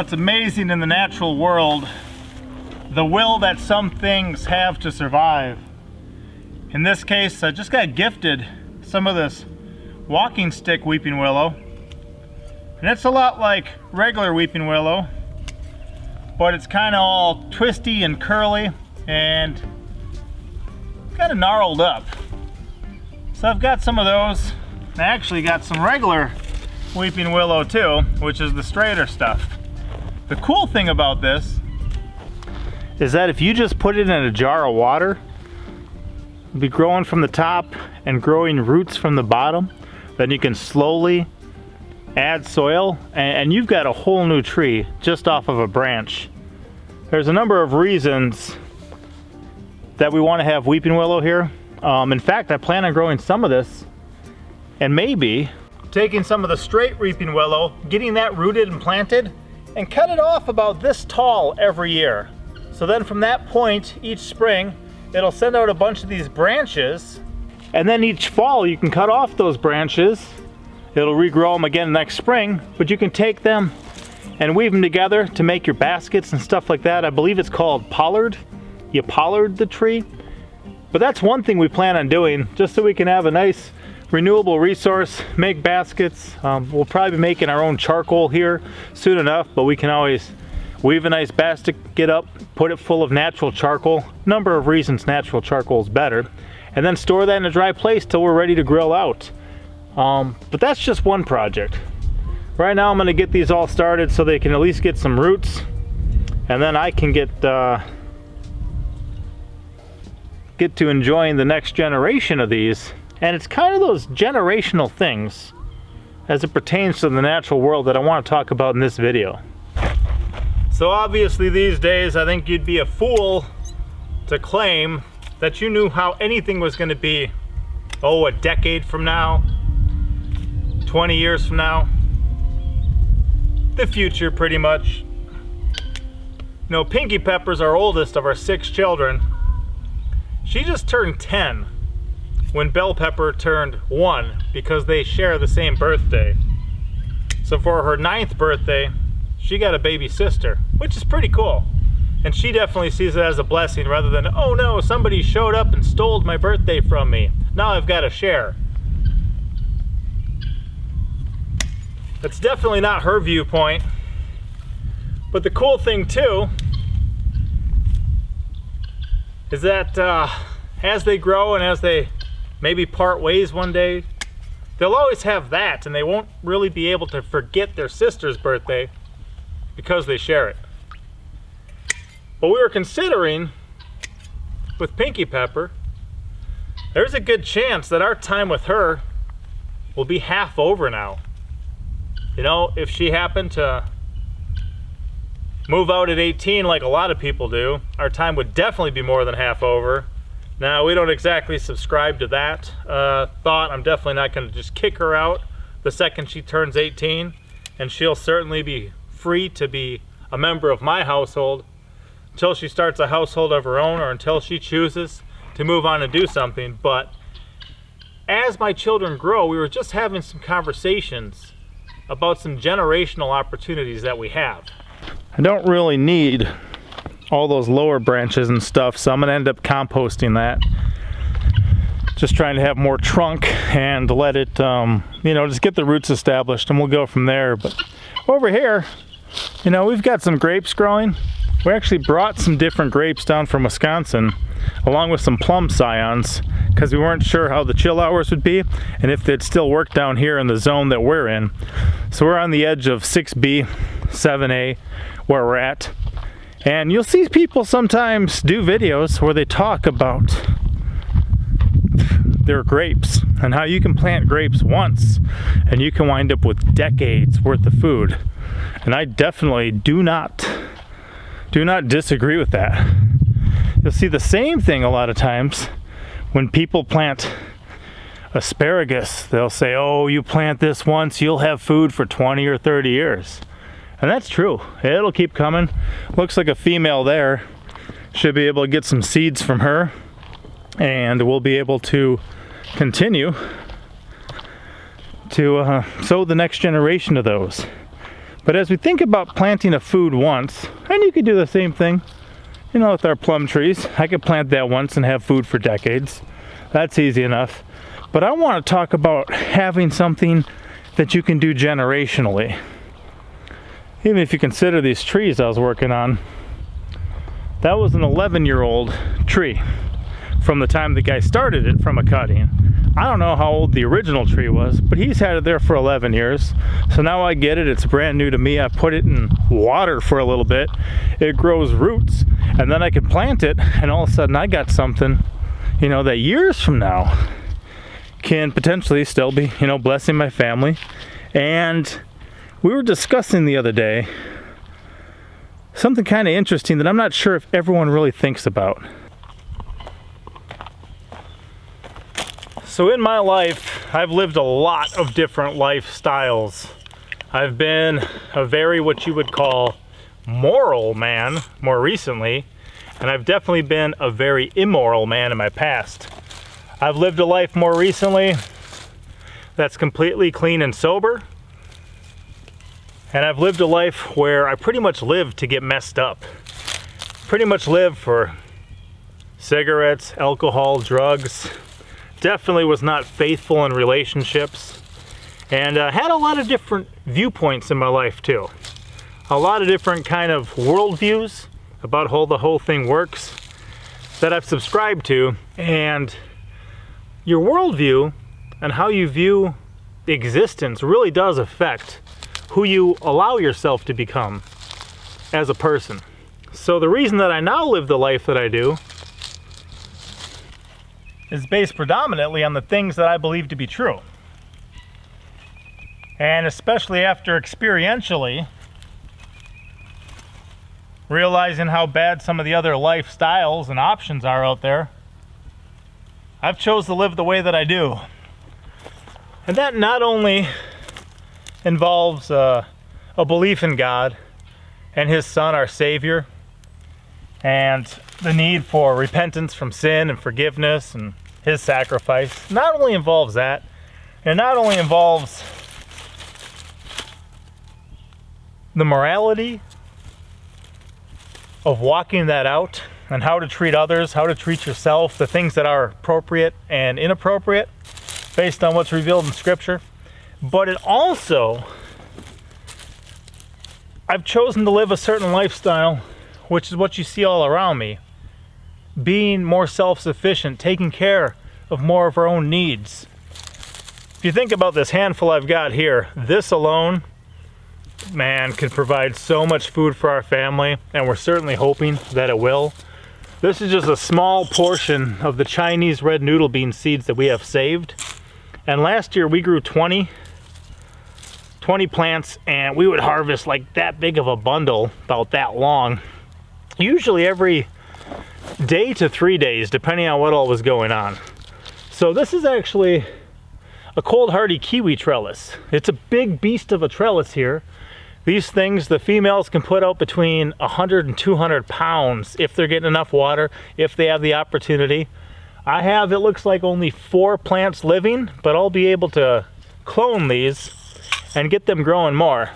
it's amazing in the natural world, the will that some things have to survive. In this case, I just got gifted some of this walking stick weeping willow. And it's a lot like regular weeping willow, but it's kind of all twisty and curly and kind of gnarled up. So I've got some of those. I actually got some regular weeping willow too, which is the straighter stuff. The cool thing about this is that if you just put it in a jar of water, it'll be growing from the top and growing roots from the bottom. Then you can slowly add soil and you've got a whole new tree just off of a branch. There's a number of reasons that we want to have weeping willow here. In fact, I plan on growing some of this and maybe taking some of the straight weeping willow, getting that rooted and planted, and cut it off about this tall every year. So then from that point, each spring, it'll send out a bunch of these branches, and then each fall you can cut off those branches. It'll regrow them again next spring, but you can take them and weave them together to make your baskets and stuff like that. I believe it's called pollard. You pollard the tree. But that's one thing we plan on doing, just so we can have a nice renewable resource, make baskets. We'll probably be making our own charcoal here soon enough, but we can always weave a nice basket, get up, put it full of natural charcoal. Number of reasons natural charcoal is better. And then store that in a dry place till we're ready to grill out. But that's just one project. Right now I'm gonna get these all started so they can at least get some roots. And then I can get to enjoying the next generation of these. And it's kind of those generational things as it pertains to the natural world that I want to talk about in this video. So obviously these days I think you'd be a fool to claim that you knew how anything was going to be, oh, a decade from now, 20 years from now, the future pretty much. You know, Pinky Pepper's our oldest of our 6 children. She just turned 10 when Bell Pepper turned 1 because they share the same birthday. So for her 9th birthday, she got a baby sister, which is pretty cool. And she definitely sees it as a blessing rather than, oh no, somebody showed up and stole my birthday from me. Now I've got to share. That's definitely not her viewpoint. But the cool thing too is that as they grow and as they maybe part ways one day, they'll always have that, and they won't really be able to forget their sister's birthday because they share it. But we were considering with Pinky Pepper, there's a good chance that our time with her will be half over now. You know, if she happened to move out at 18 like a lot of people do, our time would definitely be more than half over. Now, we don't exactly subscribe to that thought. I'm definitely not going to just kick her out the second she turns 18, and she'll certainly be free to be a member of my household until she starts a household of her own or until she chooses to move on and do something. But as my children grow, we were just having some conversations about some generational opportunities that we have. I don't really need all those lower branches and stuff, so I'm gonna end up composting that. Just trying to have more trunk and let it, you know, just get the roots established, and we'll go from there. But over here, you know, we've got some grapes growing. We actually brought some different grapes down from Wisconsin, along with some plum scions, because we weren't sure how the chill hours would be and if they'd still work down here in the zone that we're in. So we're on the edge of 6B, 7A, where we're at. And you'll see people sometimes do videos where they talk about their grapes and how you can plant grapes once and you can wind up with decades worth of food. And I definitely do not disagree with that. You'll see the same thing a lot of times when people plant asparagus. They'll say, oh, you plant this once, you'll have food for 20 or 30 years. And that's true. It'll keep coming. Looks like a female there. Should be able to get some seeds from her, and we'll be able to continue to sow the next generation of those. But as we think about planting a food once, and you could do the same thing, you know, with our plum trees. I could plant that once and have food for decades. That's easy enough. But I want to talk about having something that you can do generationally. Even if you consider these trees I was working on, that was an 11-year-old tree from the time the guy started it from a cutting. I don't know how old the original tree was, but he's had it there for 11 years. So now I get it, it's brand new to me. I put it in water for a little bit. It grows roots, and then I can plant it, and all of a sudden I got something, you know, that years from now can potentially still be, you know, blessing my family. And we were discussing the other day something kind of interesting that I'm not sure if everyone really thinks about. So in my life, I've lived a lot of different lifestyles. I've been a very, what you would call, moral man more recently, and I've definitely been a very immoral man in my past. I've lived a life more recently that's completely clean and sober. And I've lived a life where I pretty much live to get messed up. Pretty much live for cigarettes, alcohol, drugs. Definitely was not faithful in relationships. And had a lot of different viewpoints in my life too. A lot of different kind of worldviews about how the whole thing works that I've subscribed to. And your worldview and how you view existence really does affect who you allow yourself to become as a person. So the reason that I now live the life that I do is based predominantly on the things that I believe to be true. And especially after experientially realizing how bad some of the other lifestyles and options are out there, I've chosen to live the way that I do. And that not only involves a belief in God and His Son, our Savior, and the need for repentance from sin and forgiveness and His sacrifice. Not only involves that, it not only involves the morality of walking that out and how to treat others, how to treat yourself, the things that are appropriate and inappropriate based on what's revealed in Scripture. But it also, I've chosen to live a certain lifestyle, which is what you see all around me. Being more self-sufficient, taking care of more of our own needs. If you think about this handful I've got here, this alone, man, can provide so much food for our family, and we're certainly hoping that it will. This is just a small portion of the Chinese red noodle bean seeds that we have saved. And last year we grew 20 plants, and we would harvest like that big of a bundle, about that long, usually every day to 3 days, depending on what all was going on. So this is actually a cold hardy kiwi trellis. It's a big beast of a trellis here. These things, the females can put out between 100 and 200 pounds if they're getting enough water, if they have the opportunity. I have, it looks like, only 4 plants living, but I'll be able to clone these and get them growing more.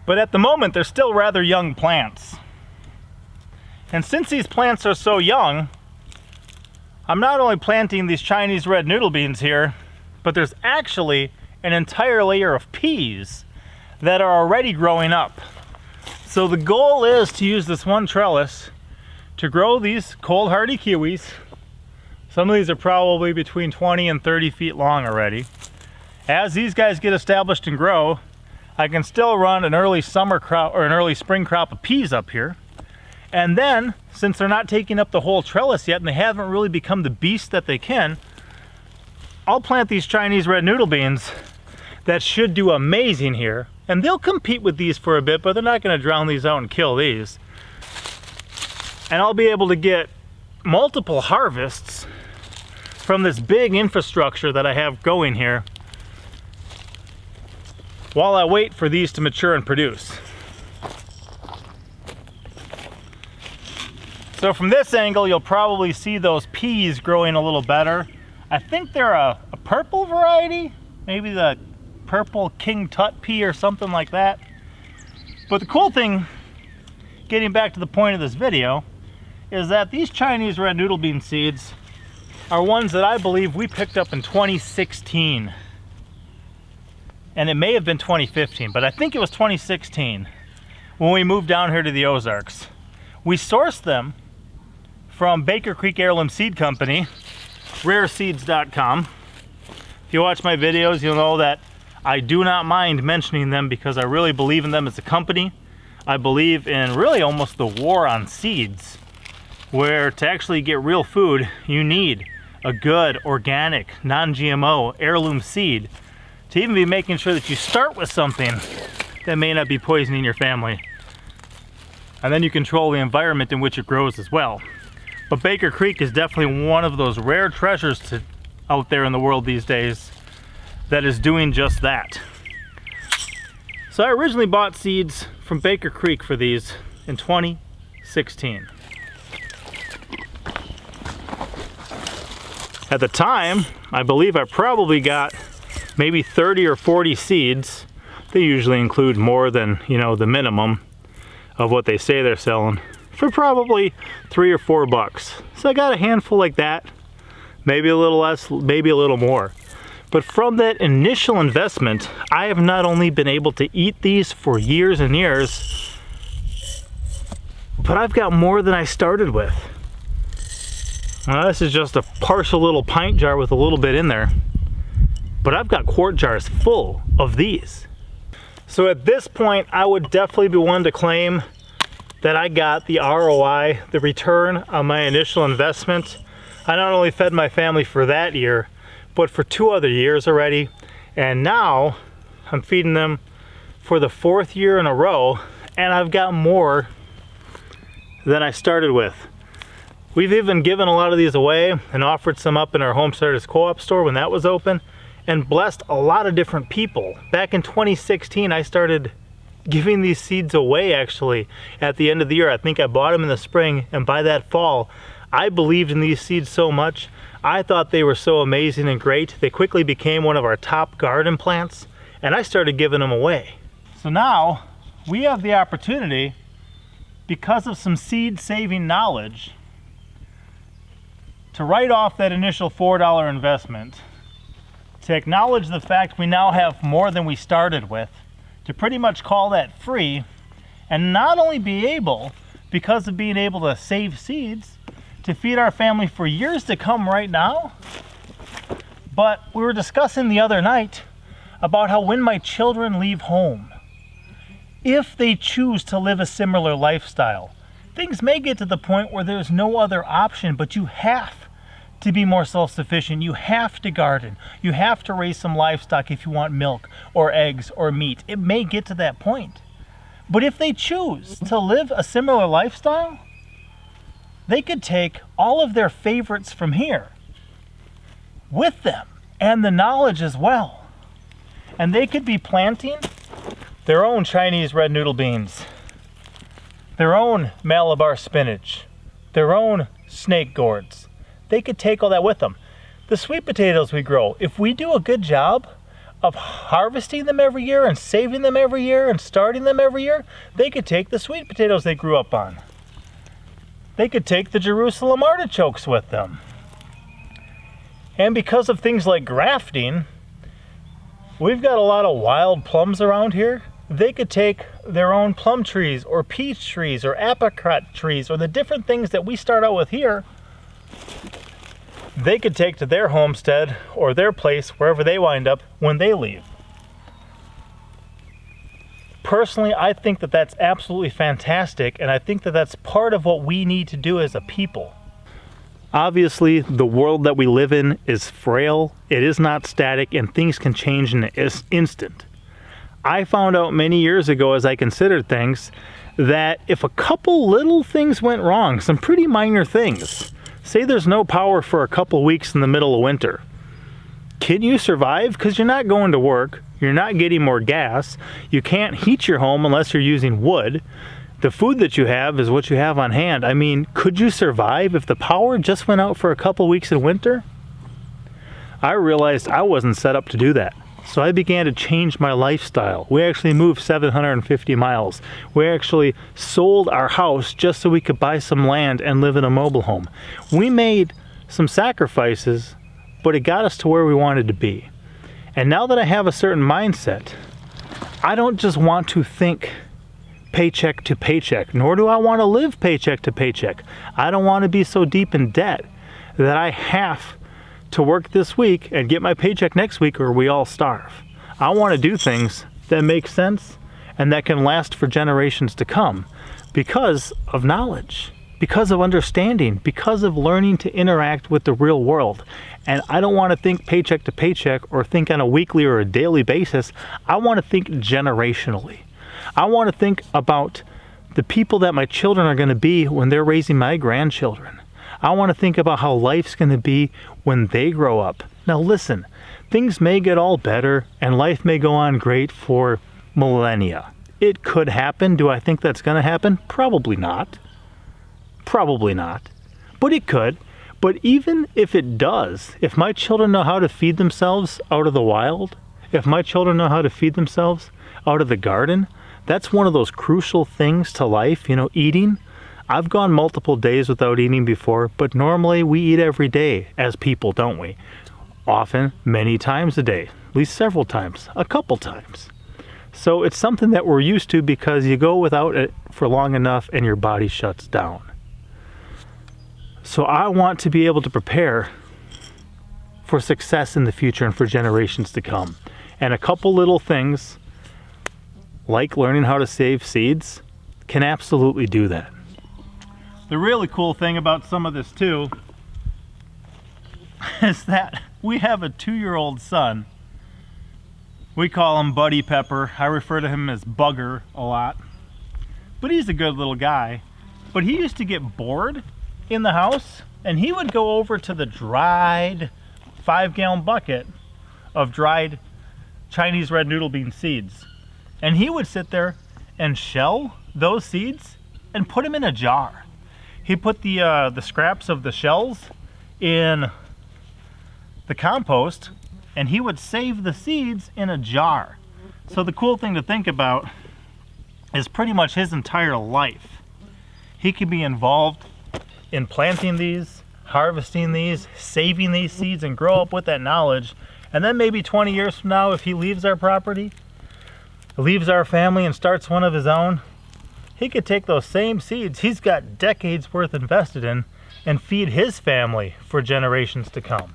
But at the moment, they're still rather young plants. And since these plants are so young, I'm not only planting these Chinese red noodle beans here, but there's actually an entire layer of peas that are already growing up. So the goal is to use this one trellis to grow these cold hardy kiwis. Some of these are probably between 20 and 30 feet long already. As these guys get established and grow, I can still run an early summer crop or an early spring crop of peas up here. And then, since they're not taking up the whole trellis yet and they haven't really become the beast that they can, I'll plant these Chinese red noodle beans that should do amazing here. And they'll compete with these for a bit, but they're not going to drown these out and kill these. And I'll be able to get multiple harvests from this big infrastructure that I have going here while I wait for these to mature and produce. So from this angle, you'll probably see those peas growing a little better. I think they're a purple variety, maybe the purple King Tut pea or something like that. But the cool thing, getting back to the point of this video, is that these Chinese red noodle bean seeds are ones that I believe we picked up in 2016. And it may have been 2015, but I think it was 2016 when we moved down here to the Ozarks. We sourced them from Baker Creek Heirloom Seed Company, rareseeds.com. If you watch my videos, you'll know that I do not mind mentioning them because I really believe in them as a company. I believe in really almost the war on seeds, where to actually get real food, you need a good, organic, non-GMO heirloom seed to even be making sure that you start with something that may not be poisoning your family. And then you control the environment in which it grows as well. But Baker Creek is definitely one of those rare treasures out there in the world these days that is doing just that. So I originally bought seeds from Baker Creek for these in 2016. At the time, I believe I probably got maybe 30 or 40 seeds. They usually include more than, the minimum of what they say they're selling, for probably $3 or $4. So I got a handful like that, maybe a little less, maybe a little more. But from that initial investment, I have not only been able to eat these for years and years, but I've got more than I started with. Now, this is just a partial little pint jar with a little bit in there, but I've got quart jars full of these. So at this point, I would definitely be one to claim that I got the ROI, the return on my initial investment. I not only fed my family for that year, but for 2 other years already. And now I'm feeding them for the 4th year in a row, and I've got more than I started with. We've even given a lot of these away and offered some up in our Homesteaders Co-op store when that was open, and blessed a lot of different people. Back in 2016, I started giving these seeds away actually at the end of the year. I think I bought them in the spring, and by that fall, I believed in these seeds so much. I thought they were so amazing and great. They quickly became one of our top garden plants, and I started giving them away. So now we have the opportunity, because of some seed saving knowledge, to write off that initial $4 investment, to acknowledge the fact we now have more than we started with, to pretty much call that free, and not only be able, because of being able to save seeds, to feed our family for years to come right now. But we were discussing the other night about how when my children leave home, if they choose to live a similar lifestyle, things may get to the point where there's no other option, but you have to be more self-sufficient. You have to garden. You have to raise some livestock if you want milk or eggs or meat. It may get to that point. But if they choose to live a similar lifestyle, they could take all of their favorites from here with them, and the knowledge as well. And they could be planting their own Chinese red noodle beans, their own Malabar spinach, their own snake gourds. They could take all that with them. The sweet potatoes we grow, if we do a good job of harvesting them every year and saving them every year and starting them every year, they could take the sweet potatoes they grew up on. They could take the Jerusalem artichokes with them. And because of things like grafting, we've got a lot of wild plums around here. They could take their own plum trees or peach trees or apricot trees or the different things that we start out with here. They could take to their homestead or their place, wherever they wind up when they leave. Personally, I think that that's absolutely fantastic, and I think that that's part of what we need to do as a people. Obviously, the world that we live in is frail, it is not static, and things can change in an instant. I found out many years ago, as I considered things, that if a couple little things went wrong, some pretty minor things, say there's no power for a couple weeks in the middle of winter, can you survive? Because you're not going to work, you're not getting more gas, you can't heat your home unless you're using wood. The food that you have is what you have on hand. I mean, could you survive if the power just went out for a couple weeks in winter? I realized I wasn't set up to do that. So I began to change my lifestyle. We actually moved 750 miles. We actually sold our house just so we could buy some land and live in a mobile home. We made some sacrifices, but it got us to where we wanted to be. And now that I have a certain mindset, I don't just want to think paycheck to paycheck, nor do I want to live paycheck to paycheck. I don't want to be so deep in debt that I have to work this week and get my paycheck next week or we all starve. I want to do things that make sense and that can last for generations to come because of knowledge, because of understanding, because of learning to interact with the real world. And I don't want to think paycheck to paycheck or think on a weekly or a daily basis. I want to think generationally. I want to think about the people that my children are going to be when they're raising my grandchildren. I want to think about how life's going to be when they grow up. Now listen, things may get all better and life may go on great for millennia. It could happen. Do I think that's going to happen? Probably not. Probably not. But it could. But even if it does, if my children know how to feed themselves out of the wild, if my children know how to feed themselves out of the garden, that's one of those crucial things to life, eating. I've gone multiple days without eating before, but normally we eat every day as people, don't we? Often, many times a day, at least several times, a couple times. So it's something that we're used to because you go without it for long enough and your body shuts down. So I want to be able to prepare for success in the future and for generations to come. And a couple little things, like learning how to save seeds, can absolutely do that. The really cool thing about some of this too is that we have a 2-year-old son. We call him Buddy Pepper. I refer to him as Bugger a lot. But he's a good little guy. But he used to get bored in the house and he would go over to the dried 5-gallon bucket of dried Chinese red noodle bean seeds. And he would sit there and shell those seeds and put them in a jar. He put the scraps of the shells in the compost and he would save the seeds in a jar. So the cool thing to think about is pretty much his entire life. He could be involved in planting these, harvesting these, saving these seeds and grow up with that knowledge. And then maybe 20 years from now, if he leaves our property, leaves our family and starts one of his own, he could take those same seeds he's got decades worth invested in and feed his family for generations to come.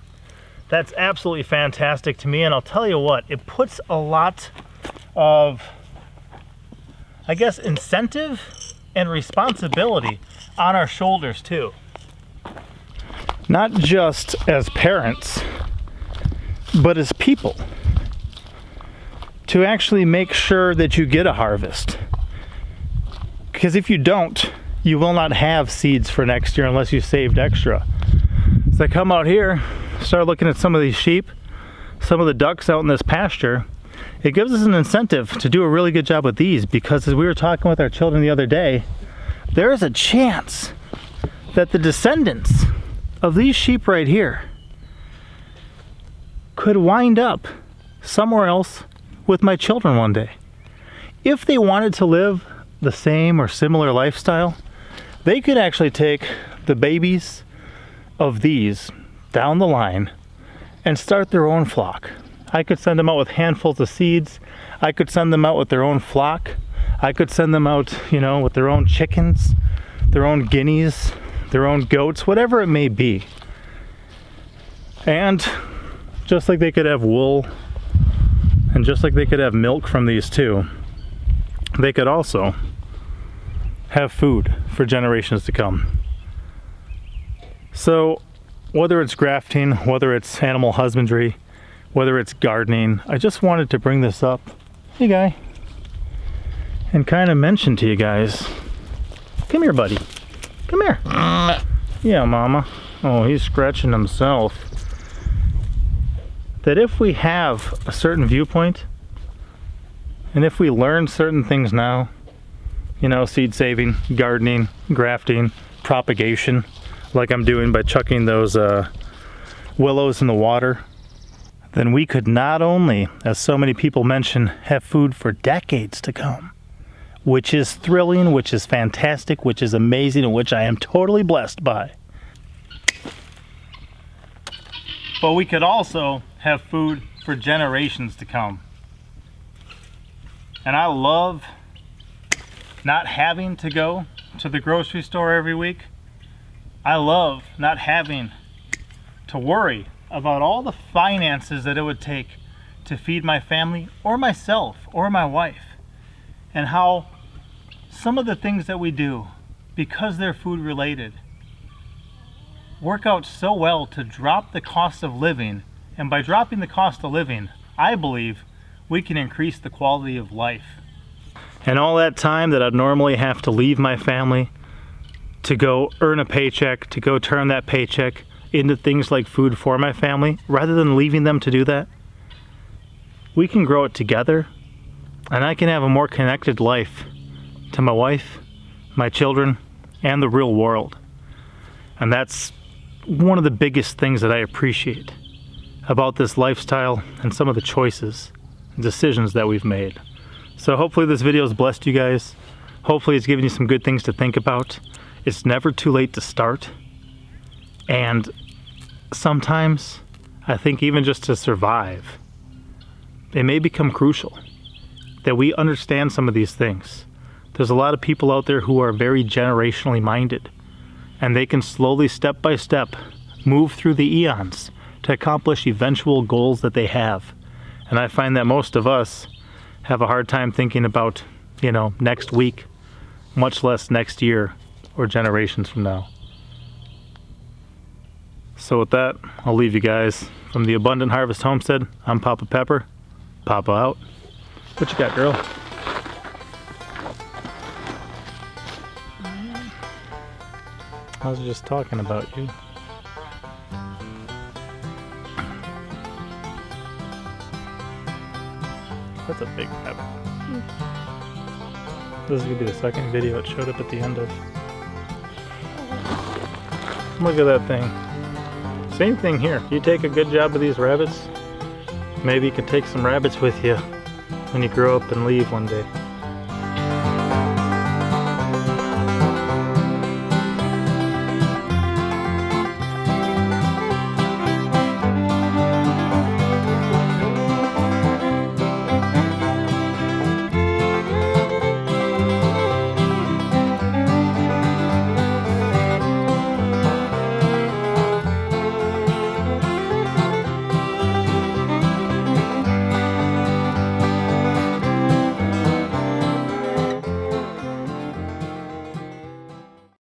That's absolutely fantastic to me, and I'll tell you what, it puts a lot of, I guess, incentive and responsibility on our shoulders too. Not just as parents, but as people, to actually make sure that you get a harvest. Because if you don't, you will not have seeds for next year unless you saved extra. So I come out here, start looking at some of these sheep, some of the ducks out in this pasture. It gives us an incentive to do a really good job with these, because as we were talking with our children the other day, there is a chance that the descendants of these sheep right here could wind up somewhere else with my children one day. If they wanted to live the same or similar lifestyle, they could actually take the babies of these down the line and start their own flock. I could send them out with handfuls of seeds. I could send them out with their own flock. I could send them out, with their own chickens, their own guineas, their own goats, whatever it may be. And just like they could have wool, and just like they could have milk from these too, they could also have food for generations to come. So whether it's grafting, whether it's animal husbandry, whether it's gardening, I just wanted to bring this up, hey guy, and kind of mention to you guys, come here buddy, come here. Yeah, mama. Oh, he's scratching himself. That if we have a certain viewpoint, and if we learn certain things now, seed saving, gardening, grafting, propagation, like I'm doing by chucking those willows in the water then we could not only, as so many people mention, have food for decades to come, which is thrilling, which is fantastic, which is amazing, and which I am totally blessed by. But we could also have food for generations to come. And I love not having to go to the grocery store every week. I love not having to worry about all the finances that it would take to feed my family or myself or my wife, and how some of the things that we do, because they're food related, work out so well to drop the cost of living. And by dropping the cost of living, I believe we can increase the quality of life. And all that time that I'd normally have to leave my family to go earn a paycheck, to go turn that paycheck into things like food for my family, rather than leaving them to do that, we can grow it together, and I can have a more connected life to my wife, my children, and the real world. And that's one of the biggest things that I appreciate about this lifestyle and some of the choices and decisions that we've made. So hopefully this video has blessed you guys. Hopefully it's given you some good things to think about. It's never too late to start. And sometimes, I think even just to survive, it may become crucial that we understand some of these things. There's a lot of people out there who are very generationally minded, and they can slowly, step by step, move through the eons to accomplish eventual goals that they have. And I find that most of us have a hard time thinking about, next week, much less next year or generations from now. So with that, I'll leave you guys. From the Abundant Harvest Homestead, I'm Papa Pepper. Papa out. What you got, girl? I was just talking about you. That's a big pepper. This is gonna be the second video it showed up at the end of. Look at that thing. Same thing here. You take a good job of these rabbits, maybe you can take some rabbits with you when you grow up and leave one day.